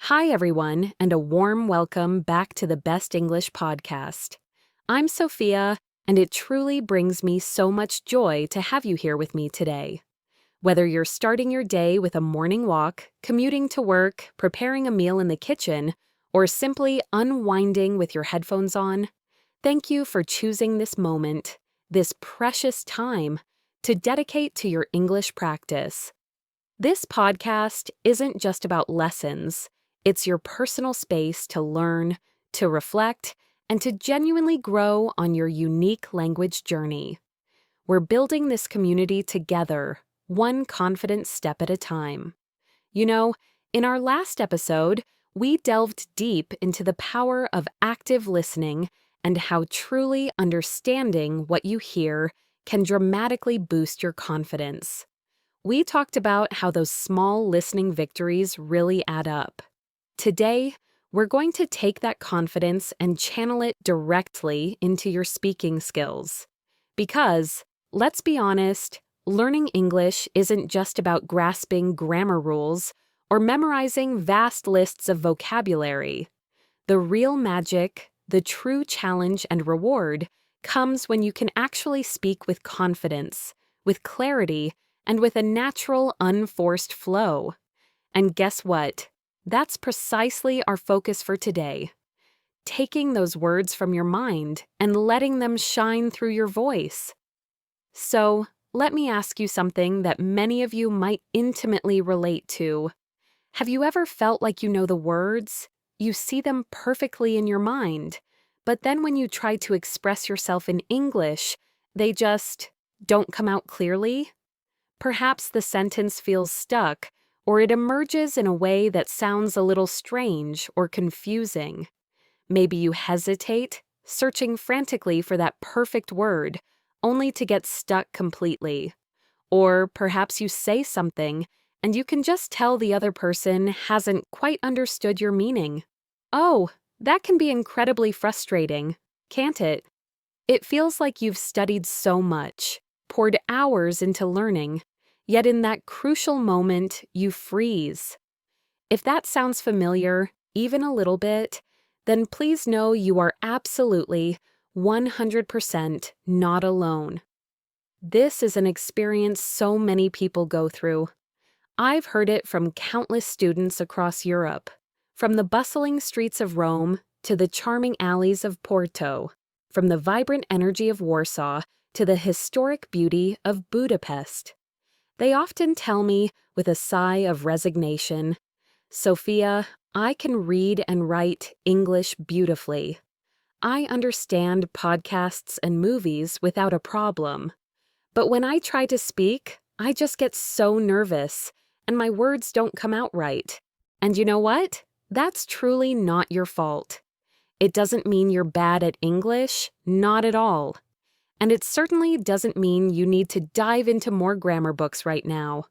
Hi, everyone, and a warm welcome back to the Best English podcast. I'm Sophia, and it truly brings me so much joy to have you here with me today. Whether you're starting your day with a morning walk, commuting to work, preparing a meal in the kitchen, or simply unwinding with your headphones on, thank you for choosing this moment, this precious time, to dedicate to your English practice. This podcast isn't just about lessons. It's your personal space to learn, to reflect, and to genuinely grow on your unique language journey. We're building this community together, one confident step at a time. You know, in our last episode, we delved deep into the power of active listening and how truly understanding what you hear can dramatically boost your confidence. We talked about how those small listening victories really add up. Today, we're going to take that confidence and channel it directly into your speaking skills. Because, let's be honest, learning English isn't just about grasping grammar rules or memorizing vast lists of vocabulary. The real magic, the true challenge and reward, comes when you can actually speak with confidence, with clarity, and with a natural, unforced flow. And guess what? That's precisely our focus for today. Taking those words from your mind and letting them shine through your voice. So, let me ask you something that many of you might intimately relate to. Have you ever felt like you know the words? You see them perfectly in your mind, but then when you try to express yourself in English, they just don't come out clearly? Perhaps the sentence feels stuck, or it emerges in a way that sounds a little strange or confusing. Maybe you hesitate, searching frantically for that perfect word, only to get stuck completely. Or perhaps you say something, and you can just tell the other person hasn't quite understood your meaning. Oh, that can be incredibly frustrating, can't it? It feels like you've studied so much, poured hours into learning, yet in that crucial moment, you freeze. If that sounds familiar, even a little bit, then please know you are absolutely, 100% not alone. This is an experience so many people go through. I've heard it from countless students across Europe, from the bustling streets of Rome to the charming alleys of Porto, from the vibrant energy of Warsaw to the historic beauty of Budapest. They often tell me, with a sigh of resignation, "Sophia, I can read and write English beautifully. I understand podcasts and movies without a problem. But when I try to speak, I just get so nervous, and my words don't come out right. And you know what? That's truly not your fault. It doesn't mean you're bad at English, not at all. And it certainly doesn't mean you need to dive into more grammar books right now.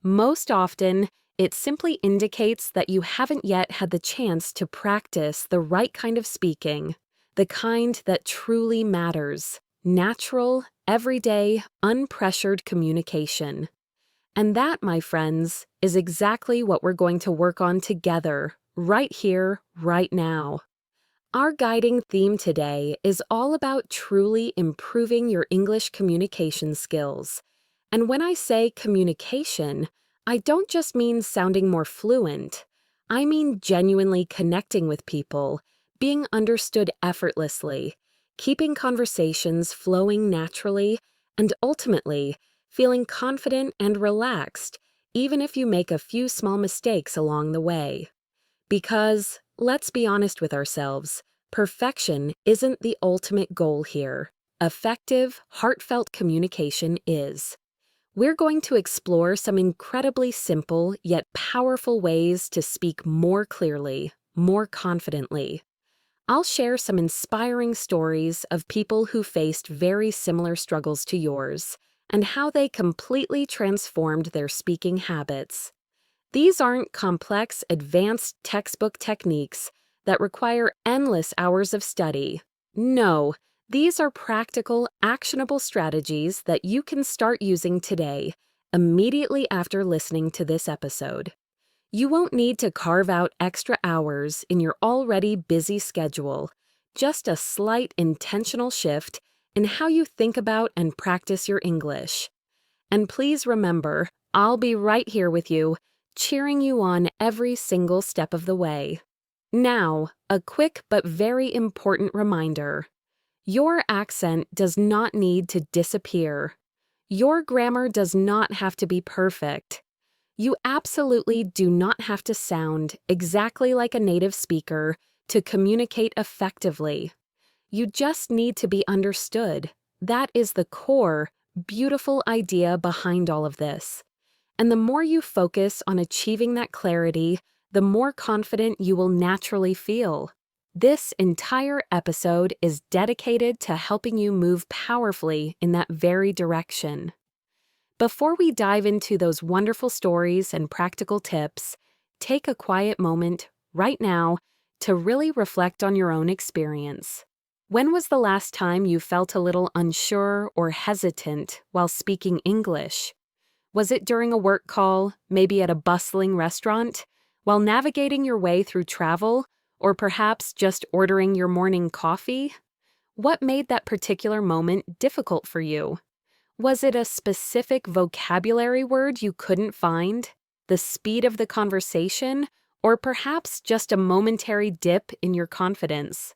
Most often, it simply indicates that you haven't yet had the chance to practice the right kind of speaking, the kind that truly matters, natural, everyday, unpressured communication. And that, my friends, is exactly what we're going to work on together, right here, right now. Our guiding theme today is all about truly improving your English communication skills. And when I say communication, I don't just mean sounding more fluent. I mean genuinely connecting with people, being understood effortlessly, keeping conversations flowing naturally, and ultimately, feeling confident and relaxed, even if you make a few small mistakes along the way. Because, let's be honest with ourselves, perfection isn't the ultimate goal here. Effective, heartfelt communication is. We're going to explore some incredibly simple yet powerful ways to speak more clearly, more confidently. I'll share some inspiring stories of people who faced very similar struggles to yours and how they completely transformed their speaking habits. These aren't complex, advanced textbook techniques that require endless hours of study. No, these are practical, actionable strategies that you can start using today, immediately after listening to this episode. You won't need to carve out extra hours in your already busy schedule, just a slight intentional shift in how you think about and practice your English. And please remember, I'll be right here with you, cheering you on every single step of the way. Now, a quick but very important reminder. Your accent does not need to disappear. Your grammar does not have to be perfect. You absolutely do not have to sound exactly like a native speaker to communicate effectively. You just need to be understood. That is the core, beautiful idea behind all of this. And the more you focus on achieving that clarity, the more confident you will naturally feel. This entire episode is dedicated to helping you move powerfully in that very direction. Before we dive into those wonderful stories and practical tips, take a quiet moment right now to really reflect on your own experience. When was the last time you felt a little unsure or hesitant while speaking English? Was it during a work call, maybe at a bustling restaurant, while navigating your way through travel, or perhaps just ordering your morning coffee? What made that particular moment difficult for you? Was it a specific vocabulary word you couldn't find, the speed of the conversation, or perhaps just a momentary dip in your confidence?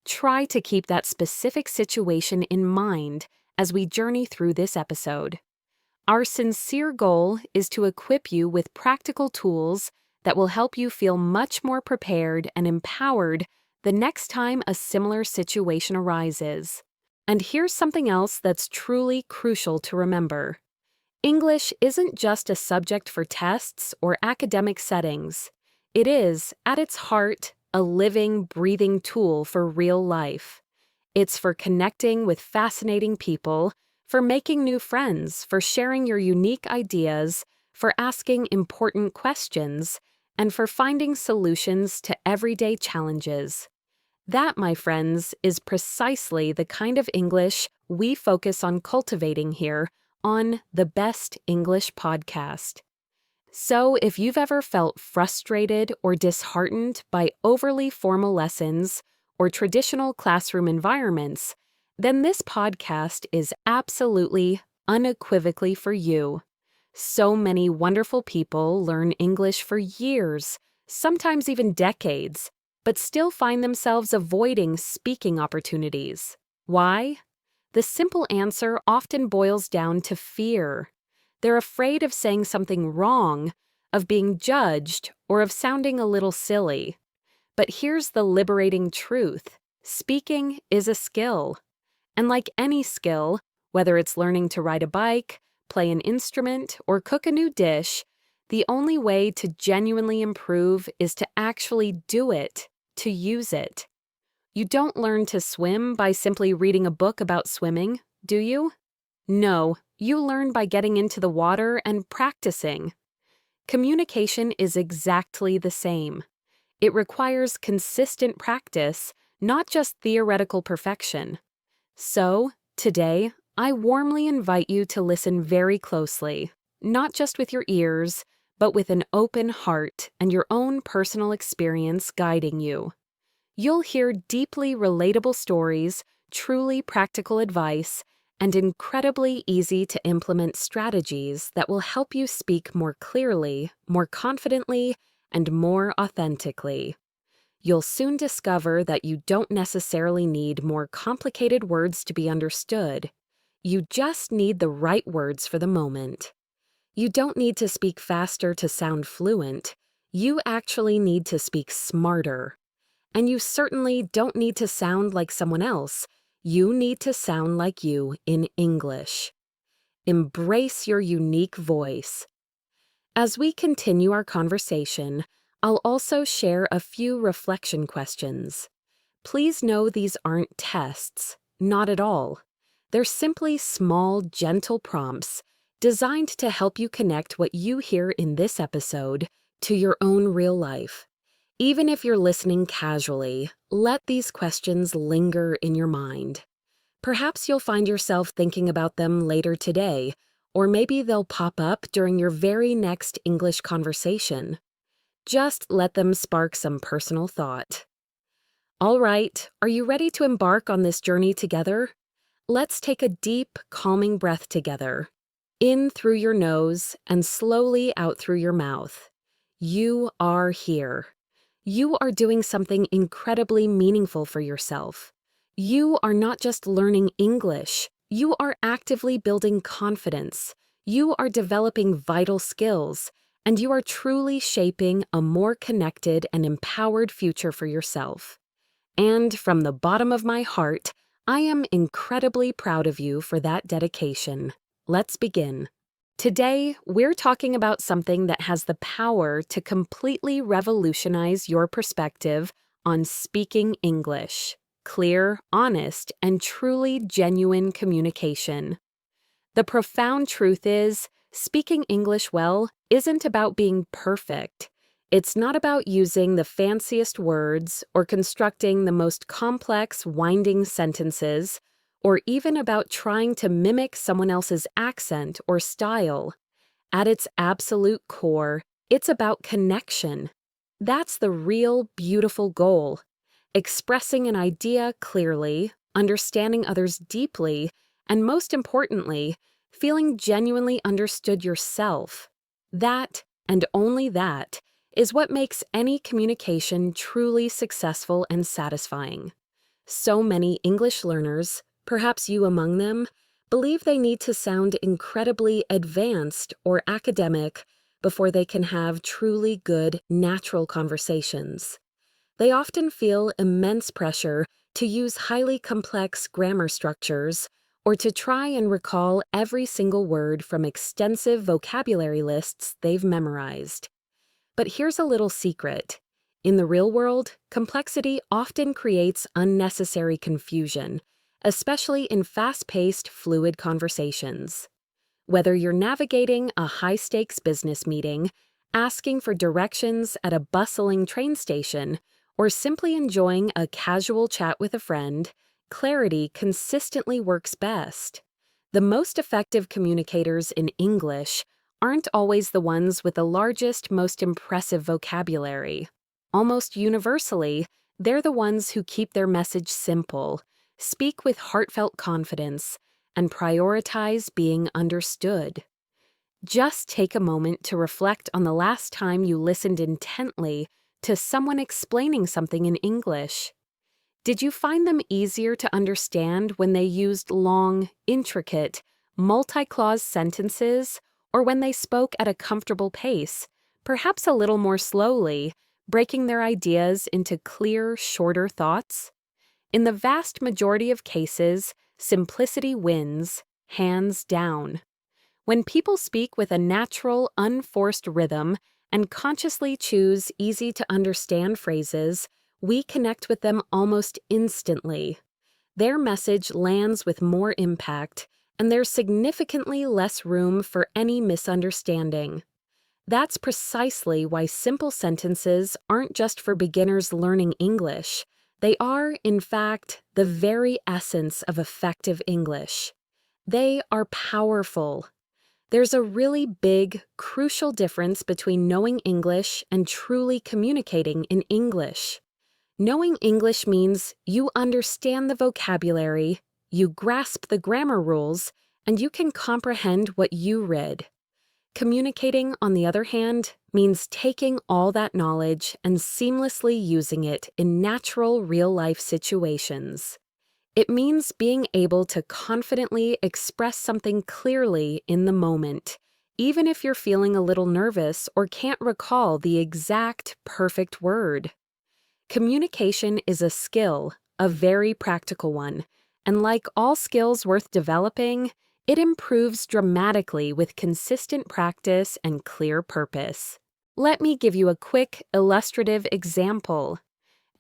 Try to keep that specific situation in mind as we journey through this episode. Our sincere goal is to equip you with practical tools that will help you feel much more prepared and empowered the next time a similar situation arises. And here's something else that's truly crucial to remember. English isn't just a subject for tests or academic settings. It is, at its heart, a living, breathing tool for real life. It's for connecting with fascinating people, for making new friends, for sharing your unique ideas, for asking important questions, and for finding solutions to everyday challenges. That, my friends, is precisely the kind of English we focus on cultivating here on the Best English Podcast. So, if you've ever felt frustrated or disheartened by overly formal lessons or traditional classroom environments, then this podcast is absolutely, unequivocally for you. So many wonderful people learn English for years, sometimes even decades, but still find themselves avoiding speaking opportunities. Why? The simple answer often boils down to fear. They're afraid of saying something wrong, of being judged, or of sounding a little silly. But here's the liberating truth. Speaking is a skill. And like any skill, whether it's learning to ride a bike, play an instrument, or cook a new dish, the only way to genuinely improve is to actually do it, to use it. You don't learn to swim by simply reading a book about swimming, do you? No, you learn by getting into the water and practicing. Communication is exactly the same. It requires consistent practice, not just theoretical perfection. So, today, I warmly invite you to listen very closely, not just with your ears, but with an open heart and your own personal experience guiding you. You'll hear deeply relatable stories, truly practical advice, and incredibly easy to implement strategies that will help you speak more clearly, more confidently, and more authentically. You'll soon discover that you don't necessarily need more complicated words to be understood. You just need the right words for the moment. You don't need to speak faster to sound fluent. You actually need to speak smarter. And you certainly don't need to sound like someone else. You need to sound like you in English. Embrace your unique voice. As we continue our conversation, I'll also share a few reflection questions. Please know these aren't tests, not at all. They're simply small, gentle prompts designed to help you connect what you hear in this episode to your own real life. Even if you're listening casually, let these questions linger in your mind. Perhaps you'll find yourself thinking about them later today, or maybe they'll pop up during your very next English conversation. Just let them spark some personal thought. All right, are you ready to embark on this journey together? Let's take a deep, calming breath together. In through your nose and slowly out through your mouth. You are here. You are doing something incredibly meaningful for yourself. You are not just learning English. You are actively building confidence. You are developing vital skills, and you are truly shaping a more connected and empowered future for yourself. And from the bottom of my heart, I am incredibly proud of you for that dedication. Let's begin. Today, we're talking about something that has the power to completely revolutionize your perspective on speaking English. Clear, honest, and truly genuine communication. The profound truth is, speaking English well isn't about being perfect. It's not about using the fanciest words or constructing the most complex, winding sentences, or even about trying to mimic someone else's accent or style. At its absolute core, it's about connection. That's the real, beautiful goal. Expressing an idea clearly, understanding others deeply, and most importantly, feeling genuinely understood yourself. That, and only that, is what makes any communication truly successful and satisfying. So many English learners, perhaps you among them, believe they need to sound incredibly advanced or academic before they can have truly good, natural conversations. They often feel immense pressure to use highly complex grammar structures or to try and recall every single word from extensive vocabulary lists they've memorized. But here's a little secret. In the real world, complexity often creates unnecessary confusion, especially in fast-paced, fluid conversations. Whether you're navigating a high-stakes business meeting, asking for directions at a bustling train station, or simply enjoying a casual chat with a friend, clarity consistently works best. The most effective communicators in English aren't always the ones with the largest, most impressive vocabulary. Almost universally, they're the ones who keep their message simple, speak with heartfelt confidence, and prioritize being understood. Just take a moment to reflect on the last time you listened intently to someone explaining something in English. Did you find them easier to understand when they used long, intricate, multi-clause sentences, or when they spoke at a comfortable pace, perhaps a little more slowly, breaking their ideas into clear, shorter thoughts? In the vast majority of cases, simplicity wins, hands down. When people speak with a natural, unforced rhythm and consciously choose easy-to-understand phrases, we connect with them almost instantly. Their message lands with more impact, and there's significantly less room for any misunderstanding. That's precisely why simple sentences aren't just for beginners learning English. They are, in fact, the very essence of effective English. They are powerful. There's a really big, crucial difference between knowing English and truly communicating in English. Knowing English means you understand the vocabulary, you grasp the grammar rules, and you can comprehend what you read. Communicating, on the other hand, means taking all that knowledge and seamlessly using it in natural, real-life situations. It means being able to confidently express something clearly in the moment, even if you're feeling a little nervous or can't recall the exact perfect word. Communication is a skill, a very practical one, and like all skills worth developing, it improves dramatically with consistent practice and clear purpose. Let me give you a quick, illustrative example.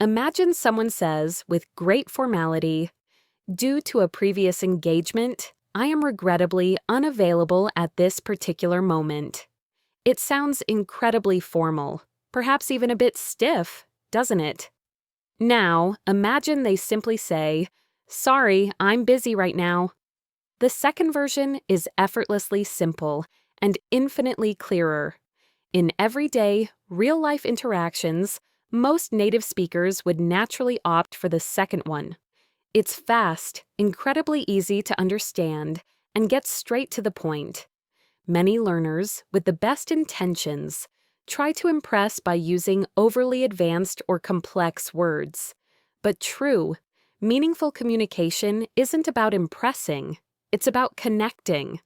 Imagine someone says, with great formality, "Due to a previous engagement, I am regrettably unavailable at this particular moment." It sounds incredibly formal, perhaps even a bit stiff, doesn't it? Now, imagine they simply say, "Sorry, I'm busy right now." The second version is effortlessly simple and infinitely clearer. In everyday, real-life interactions, most native speakers would naturally opt for the second one. It's fast, incredibly easy to understand, and gets straight to the point. Many learners, with the best intentions, try to impress by using overly advanced or complex words. But true, meaningful communication isn't about impressing, it's about connecting.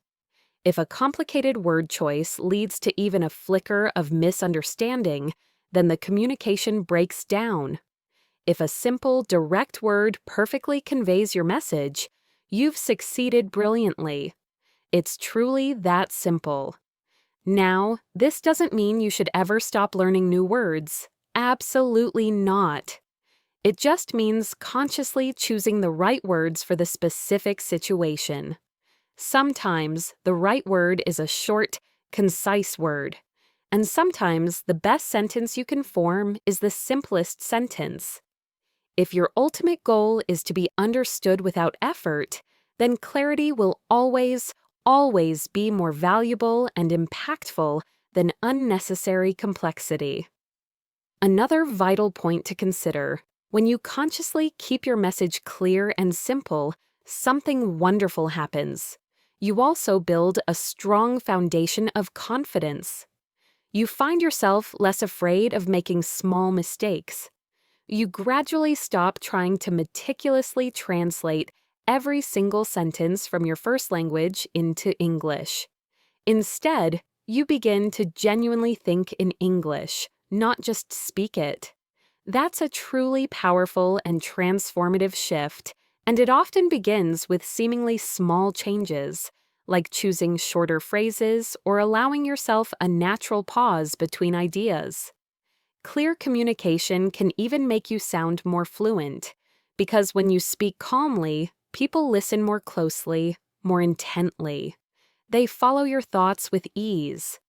If a complicated word choice leads to even a flicker of misunderstanding, then the communication breaks down. If a simple, direct word perfectly conveys your message, you've succeeded brilliantly. It's truly that simple. Now, this doesn't mean you should ever stop learning new words. Absolutely not. It just means consciously choosing the right words for the specific situation. Sometimes the right word is a short, concise word, and sometimes the best sentence you can form is the simplest sentence. If your ultimate goal is to be understood without effort, then clarity will always be more valuable and impactful than unnecessary complexity. Another vital point to consider: when you consciously keep your message clear and simple, something wonderful happens. You also build a strong foundation of confidence. You find yourself less afraid of making small mistakes. You gradually stop trying to meticulously translate every single sentence from your first language into English. Instead, you begin to genuinely think in English, not just speak it. That's a truly powerful and transformative shift, and it often begins with seemingly small changes, like choosing shorter phrases or allowing yourself a natural pause between ideas. Clear communication can even make you sound more fluent, because when you speak calmly, people listen more closely, more intently. They follow your thoughts with ease.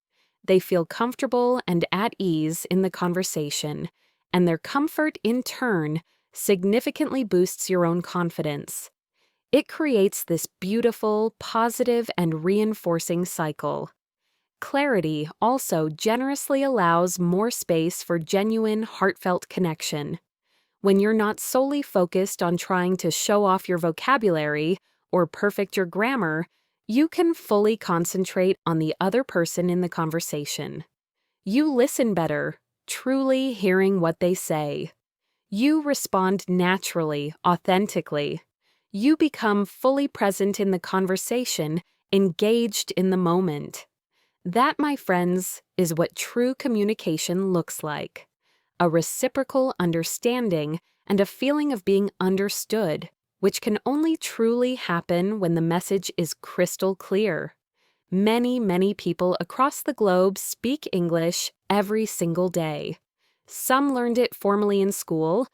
They feel comfortable and at ease in the conversation, and their comfort, in turn, significantly boosts your own confidence. It creates this beautiful, positive, and reinforcing cycle. Clarity also generously allows more space for genuine, heartfelt connection. When you're not solely focused on trying to show off your vocabulary or perfect your grammar, you can fully concentrate on the other person in the conversation. You listen better, truly hearing what they say. You respond naturally, authentically. You become fully present in the conversation, engaged in the moment. That, my friends, is what true communication looks like: a reciprocal understanding and a feeling of being understood, which can only truly happen when the message is crystal clear. Many people across the globe speak English every single day. Some learned it formally in school,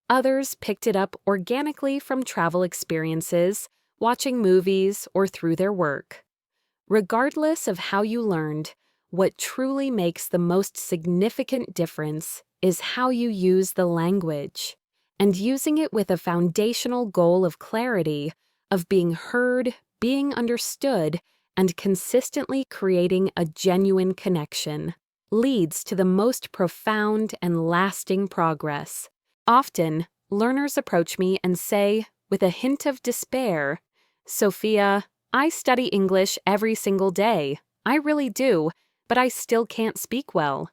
others picked it up organically from travel experiences, watching movies, or through their work. Regardless of how you learned, what truly makes the most significant difference is how you use the language, and using it with a foundational goal of clarity, of being heard, being understood, and consistently creating a genuine connection, leads to the most profound and lasting progress. Often, learners approach me and say, with a hint of despair, "Sophia, I study English every single day. I really do, but I still can't speak well."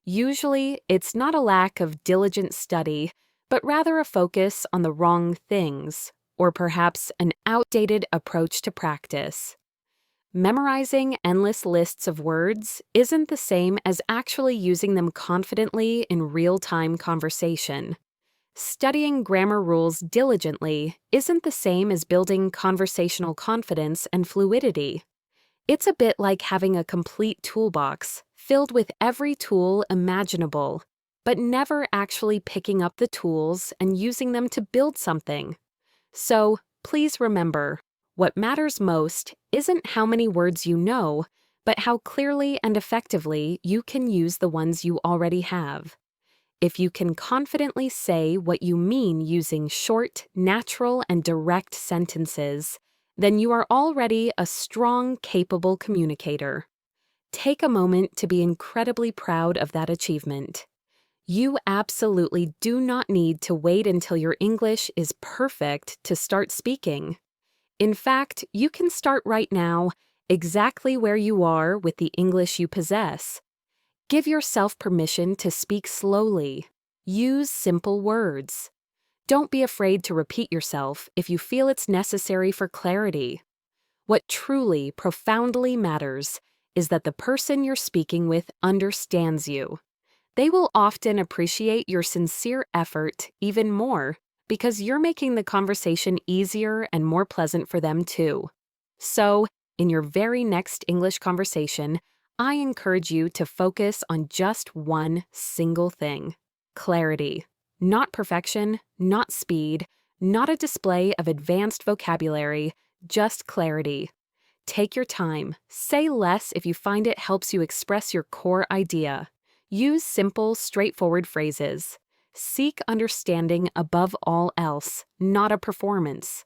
Usually, it's not a lack of diligent study, but rather a focus on the wrong things, or perhaps an outdated approach to practice. Memorizing endless lists of words isn't the same as actually using them confidently in real-time conversation. Studying grammar rules diligently isn't the same as building conversational confidence and fluidity. It's a bit like having a complete toolbox filled with every tool imaginable, but never actually picking up the tools and using them to build something. So, please remember, what matters most isn't how many words you know, but how clearly and effectively you can use the ones you already have. If you can confidently say what you mean using short, natural, and direct sentences, then you are already a strong, capable communicator. Take a moment to be incredibly proud of that achievement. You absolutely do not need to wait until your English is perfect to start speaking. In fact, you can start right now, exactly where you are with the English you possess. Give yourself permission to speak slowly. Use simple words. Don't be afraid to repeat yourself if you feel it's necessary for clarity. What truly, profoundly matters is that the person you're speaking with understands you. They will often appreciate your sincere effort even more because you're making the conversation easier and more pleasant for them too. So, in your very next English conversation, I encourage you to focus on just one single thing: clarity. Not perfection, not speed, not a display of advanced vocabulary, just clarity. Take your time. Say less if you find it helps you express your core idea. Use simple, straightforward phrases. Seek understanding above all else, not a performance.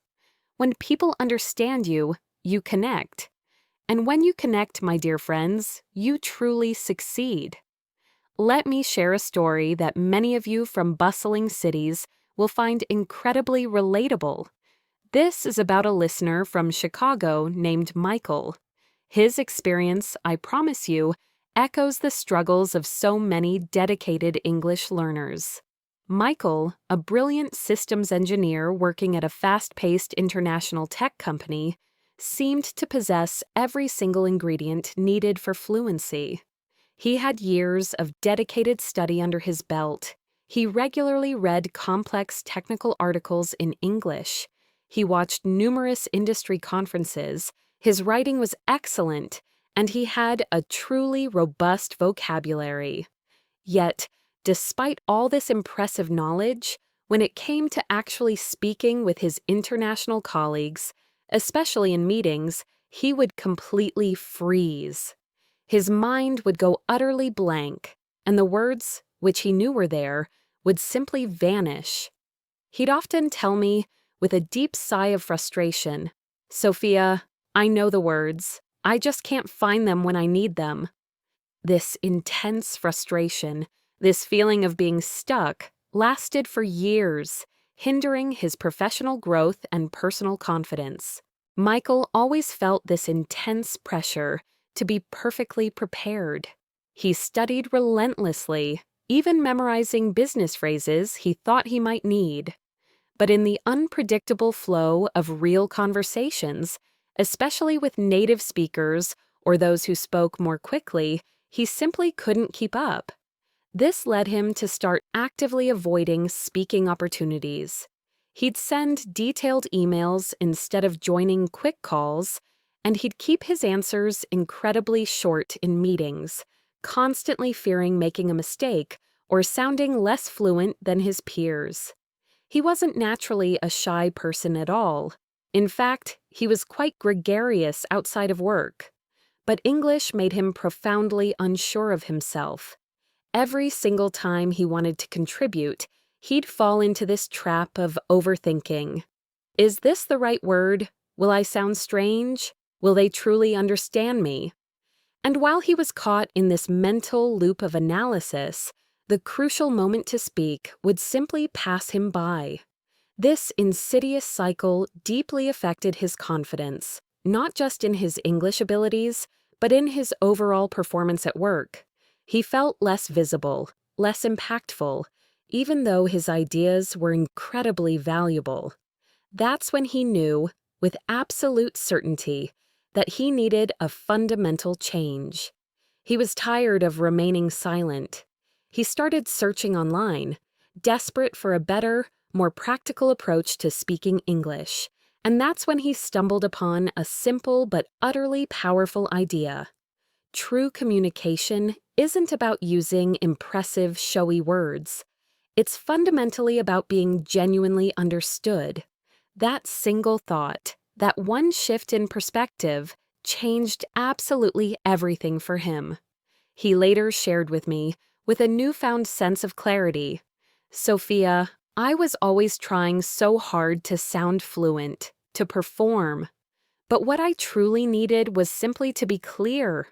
When people understand you, you connect. And when you connect, my dear friends, you truly succeed. Let me share a story that many of you from bustling cities will find incredibly relatable. This is about a listener from Chicago named Michael. His experience, I promise you, echoes the struggles of so many dedicated English learners. Michael, a brilliant systems engineer working at a fast-paced international tech company, seemed to possess every single ingredient needed for fluency. He had years of dedicated study under his belt. He regularly read complex technical articles in English. He watched numerous industry conferences. His writing was excellent, and he had a truly robust vocabulary. Yet, despite all this impressive knowledge, when it came to actually speaking with his international colleagues, especially in meetings, he would completely freeze. His mind would go utterly blank, and the words, which he knew were there, would simply vanish. He'd often tell me, with a deep sigh of frustration, "Sophia, I know the words. I just can't find them when I need them." This intense frustration, this feeling of being stuck, lasted for years, hindering his professional growth and personal confidence. Michael always felt this intense pressure to be perfectly prepared. He studied relentlessly, even memorizing business phrases he thought he might need. But in the unpredictable flow of real conversations, especially with native speakers or those who spoke more quickly, he simply couldn't keep up. This led him to start actively avoiding speaking opportunities. He'd send detailed emails instead of joining quick calls, and he'd keep his answers incredibly short in meetings, constantly fearing making a mistake or sounding less fluent than his peers. He wasn't naturally a shy person at all. In fact, he was quite gregarious outside of work. But English made him profoundly unsure of himself. Every single time he wanted to contribute, he'd fall into this trap of overthinking. Is this the right word? Will I sound strange? Will they truly understand me? And while he was caught in this mental loop of analysis, the crucial moment to speak would simply pass him by. This insidious cycle deeply affected his confidence, not just in his English abilities, but in his overall performance at work. He felt less visible, less impactful, even though his ideas were incredibly valuable. That's when he knew, with absolute certainty, that he needed a fundamental change. He was tired of remaining silent. He started searching online, desperate for a better, more practical approach to speaking English, and that's when he stumbled upon a simple but utterly powerful idea. True communication isn't about using impressive, showy words. It's fundamentally about being genuinely understood. That single thought, that one shift in perspective, changed absolutely everything for him. He later shared with me, with a newfound sense of clarity, "Sophia, I was always trying so hard to sound fluent, to perform. But what I truly needed was simply to be clear.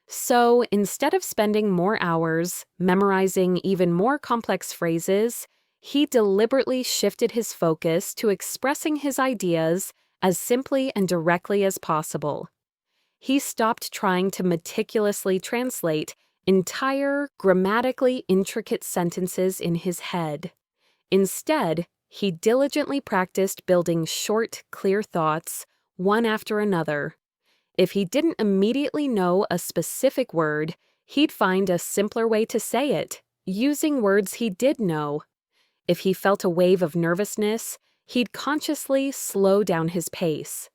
So instead of spending more hours memorizing even more complex phrases, he deliberately shifted his focus to expressing his ideas as simply and directly as possible. He stopped trying to meticulously translate entire, grammatically intricate sentences in his head. Instead, he diligently practiced building short, clear thoughts, one after another. If he didn't immediately know a specific word, he'd find a simpler way to say it, using words he did know. If he felt a wave of nervousness, he'd consciously slow down his pace.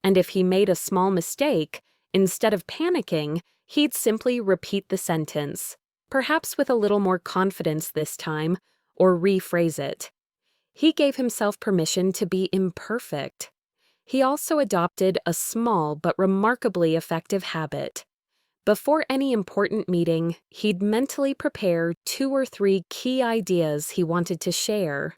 And if he made a small mistake, instead of panicking, he'd simply repeat the sentence, perhaps with a little more confidence this time, or rephrase it. He gave himself permission to be imperfect. He also adopted a small but remarkably effective habit. Before any important meeting, he'd mentally prepare 2 or 3 key ideas he wanted to share.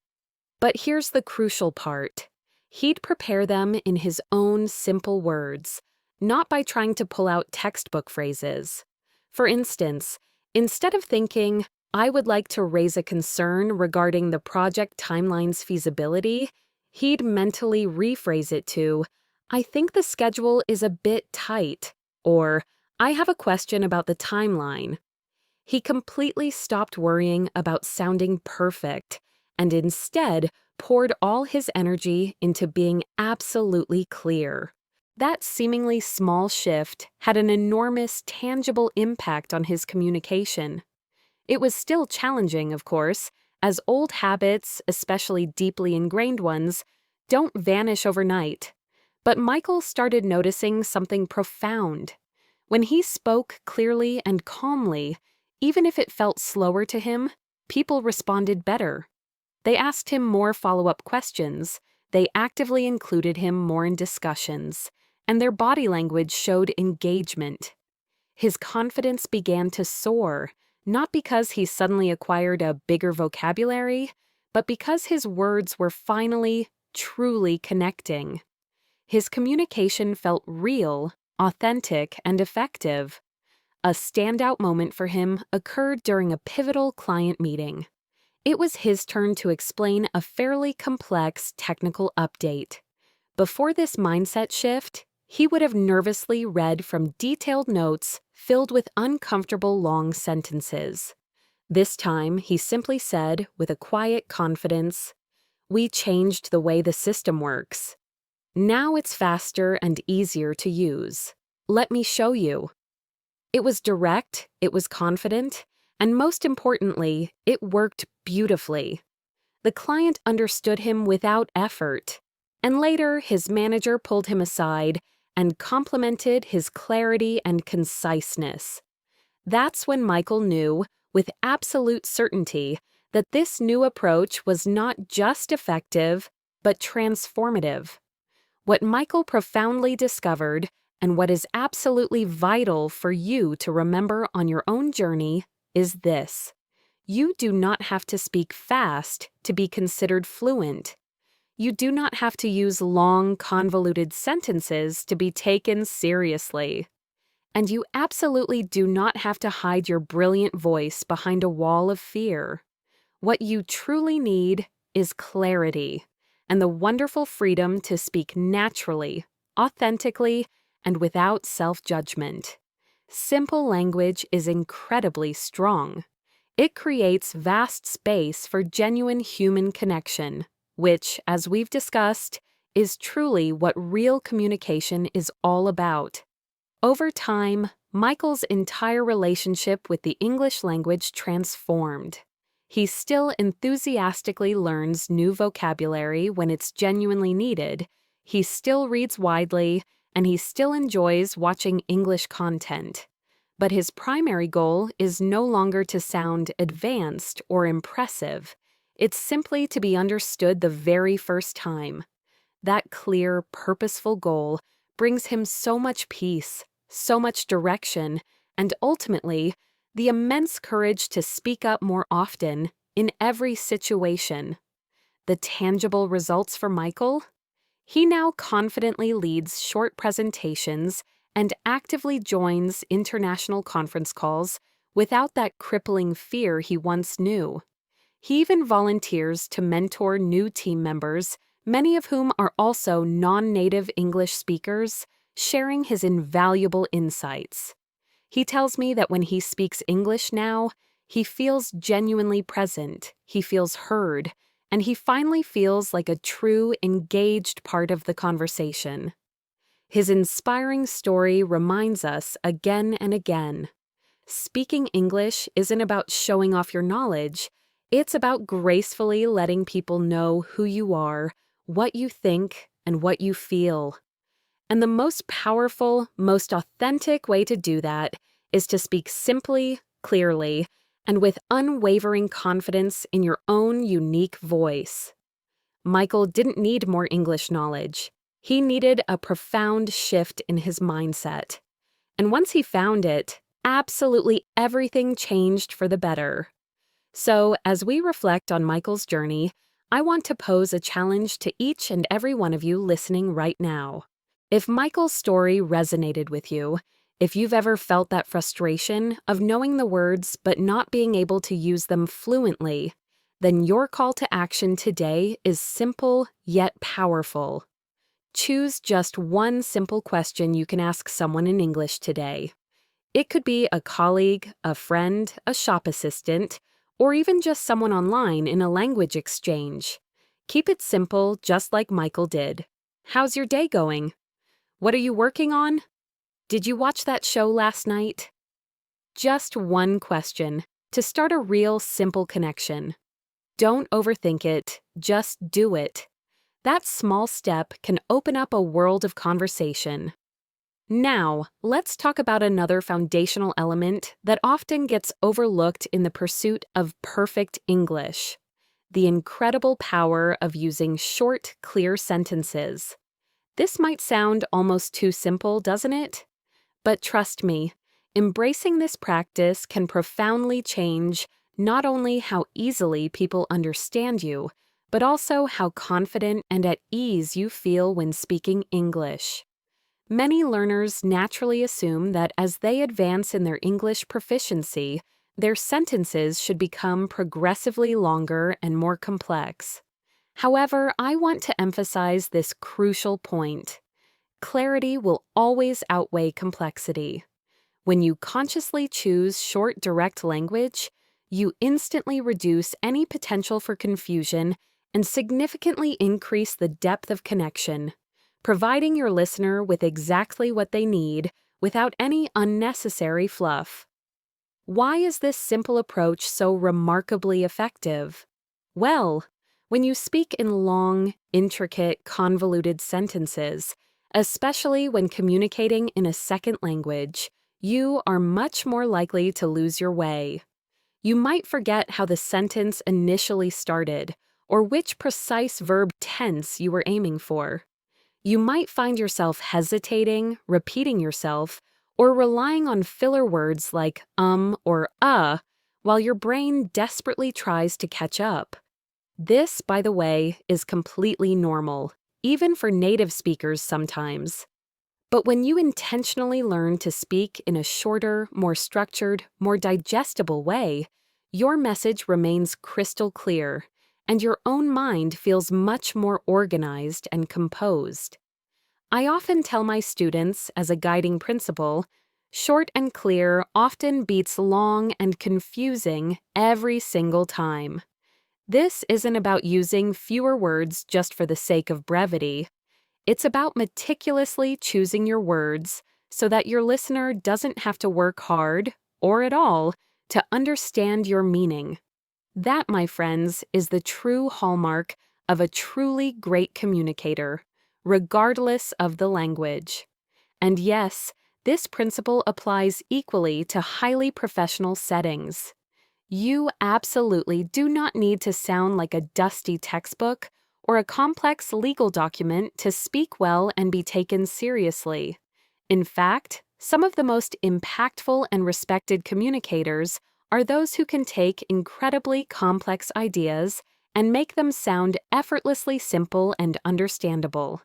But here's the crucial part. He'd prepare them in his own simple words, not by trying to pull out textbook phrases. For instance, instead of thinking, "I would like to raise a concern regarding the project timeline's feasibility," he'd mentally rephrase it to, "I think the schedule is a bit tight," or "I have a question about the timeline." He completely stopped worrying about sounding perfect and instead poured all his energy into being absolutely clear. That seemingly small shift had an enormous, tangible impact on his communication. It was still challenging, of course, as old habits, especially deeply ingrained ones, don't vanish overnight. But Michael started noticing something profound. When he spoke clearly and calmly, even if it felt slower to him, people responded better. They asked him more follow-up questions, they actively included him more in discussions, and their body language showed engagement. His confidence began to soar, not because he suddenly acquired a bigger vocabulary, but because his words were finally, truly connecting. His communication felt real, authentic, and effective. A standout moment for him occurred during a pivotal client meeting. It was his turn to explain a fairly complex technical update. Before this mindset shift, he would have nervously read from detailed notes filled with uncomfortable long sentences. This time, he simply said, with a quiet confidence, "We changed the way the system works. Now it's faster and easier to use. Let me show you." It was direct, it was confident, and most importantly, it worked beautifully. The client understood him without effort, and later his manager pulled him aside and complimented his clarity and conciseness. That's when Michael knew, with absolute certainty, that this new approach was not just effective, but transformative. What Michael profoundly discovered, and what is absolutely vital for you to remember on your own journey, is this. You do not have to speak fast to be considered fluent. You do not have to use long, convoluted sentences to be taken seriously. And you absolutely do not have to hide your brilliant voice behind a wall of fear. What you truly need is clarity and the wonderful freedom to speak naturally, authentically, and without self-judgment. Simple language is incredibly strong. It creates vast space for genuine human connection, which, as we've discussed, is truly what real communication is all about. Over time, Michael's entire relationship with the English language transformed. He still enthusiastically learns new vocabulary when it's genuinely needed, he still reads widely, and he still enjoys watching English content. But his primary goal is no longer to sound advanced or impressive. It's simply to be understood the very first time. That clear, purposeful goal brings him so much peace, so much direction, and ultimately, the immense courage to speak up more often in every situation. The tangible results for Michael? He now confidently leads short presentations and actively joins international conference calls without that crippling fear he once knew. He even volunteers to mentor new team members, many of whom are also non-native English speakers, sharing his invaluable insights. He tells me that when he speaks English now, he feels genuinely present, he feels heard, and he finally feels like a true, engaged part of the conversation. His inspiring story reminds us again and again, speaking English isn't about showing off your knowledge, it's about gracefully letting people know who you are, what you think, and what you feel. And the most powerful, most authentic way to do that is to speak simply, clearly, and with unwavering confidence in your own unique voice. Michael didn't need more English knowledge. He needed a profound shift in his mindset. And once he found it, absolutely everything changed for the better. So, as we reflect on Michael's journey, I want to pose a challenge to each and every one of you listening right now. If Michael's story resonated with you, if you've ever felt that frustration of knowing the words but not being able to use them fluently, then your call to action today is simple yet powerful. Choose just one simple question you can ask someone in English today. It could be a colleague, a friend, a shop assistant, or even just someone online in a language exchange. Keep it simple, just like Michael did. How's your day going? What are you working on? Did you watch that show last night? Just one question to start a real simple connection. Don't overthink it, just do it. That small step can open up a world of conversation. Now, let's talk about another foundational element that often gets overlooked in the pursuit of perfect English: the incredible power of using short, clear sentences. This might sound almost too simple, doesn't it? But trust me, embracing this practice can profoundly change not only how easily people understand you, but also how confident and at ease you feel when speaking English. Many learners naturally assume that as they advance in their English proficiency, their sentences should become progressively longer and more complex. However, I want to emphasize this crucial point. Clarity will always outweigh complexity. When you consciously choose short, direct language, you instantly reduce any potential for confusion and significantly increase the depth of connection, providing your listener with exactly what they need without any unnecessary fluff. Why is this simple approach so remarkably effective? Well, when you speak in long, intricate, convoluted sentences, especially when communicating in a second language, you are much more likely to lose your way. You might forget how the sentence initially started, or which precise verb tense you were aiming for. You might find yourself hesitating, repeating yourself, or relying on filler words like or while your brain desperately tries to catch up. This, by the way, is completely normal, even for native speakers sometimes. But when you intentionally learn to speak in a shorter, more structured, more digestible way, your message remains crystal clear, and your own mind feels much more organized and composed. I often tell my students, as a guiding principle, short and clear often beats long and confusing every single time. This isn't about using fewer words just for the sake of brevity. It's about meticulously choosing your words so that your listener doesn't have to work hard, or at all, to understand your meaning. That, my friends, is the true hallmark of a truly great communicator, regardless of the language. And yes, this principle applies equally to highly professional settings. You absolutely do not need to sound like a dusty textbook or a complex legal document to speak well and be taken seriously. In fact, some of the most impactful and respected communicators are those who can take incredibly complex ideas and make them sound effortlessly simple and understandable.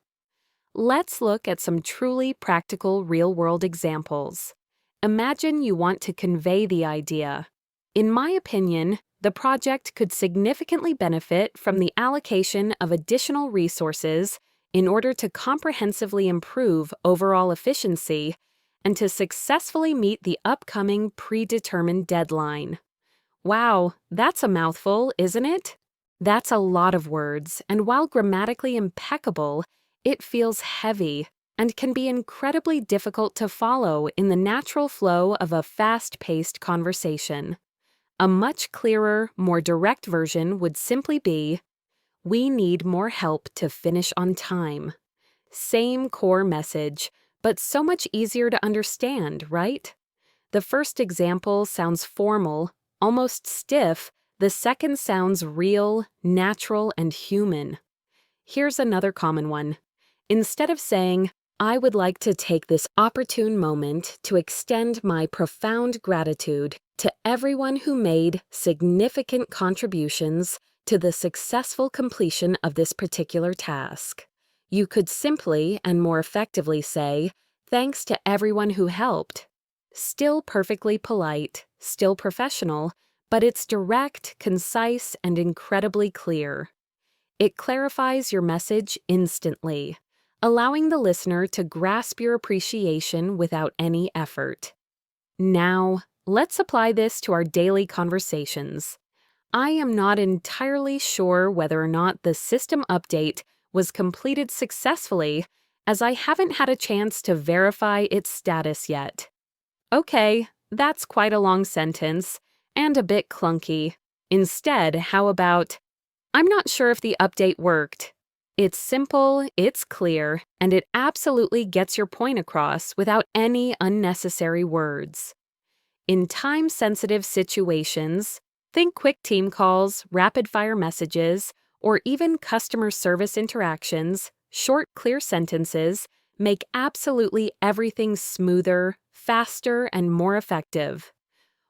Let's look at some truly practical real-world examples. Imagine you want to convey the idea. In my opinion, the project could significantly benefit from the allocation of additional resources in order to comprehensively improve overall efficiency and to successfully meet the upcoming predetermined deadline. Wow, that's a mouthful, isn't it? That's a lot of words, and while grammatically impeccable, it feels heavy and can be incredibly difficult to follow in the natural flow of a fast-paced conversation. A much clearer, more direct version would simply be, "We need more help to finish on time." Same core message, but so much easier to understand, right? The first example sounds formal, almost stiff. The second sounds real, natural, and human. Here's another common one. Instead of saying, "I would like to take this opportune moment to extend my profound gratitude to everyone who made significant contributions to the successful completion of this particular task," you could simply and more effectively say, "Thanks to everyone who helped." Still perfectly polite, still professional, but it's direct, concise, and incredibly clear. It clarifies your message instantly, allowing the listener to grasp your appreciation without any effort. Now, let's apply this to our daily conversations. I am not entirely sure whether or not the system update was completed successfully, as I haven't had a chance to verify its status yet. Okay, that's quite a long sentence, and a bit clunky. Instead, how about, "I'm not sure if the update worked." It's simple, it's clear, and it absolutely gets your point across without any unnecessary words. In time-sensitive situations, think quick team calls, rapid-fire messages, or even customer service interactions, short, clear sentences make absolutely everything smoother, faster, and more effective.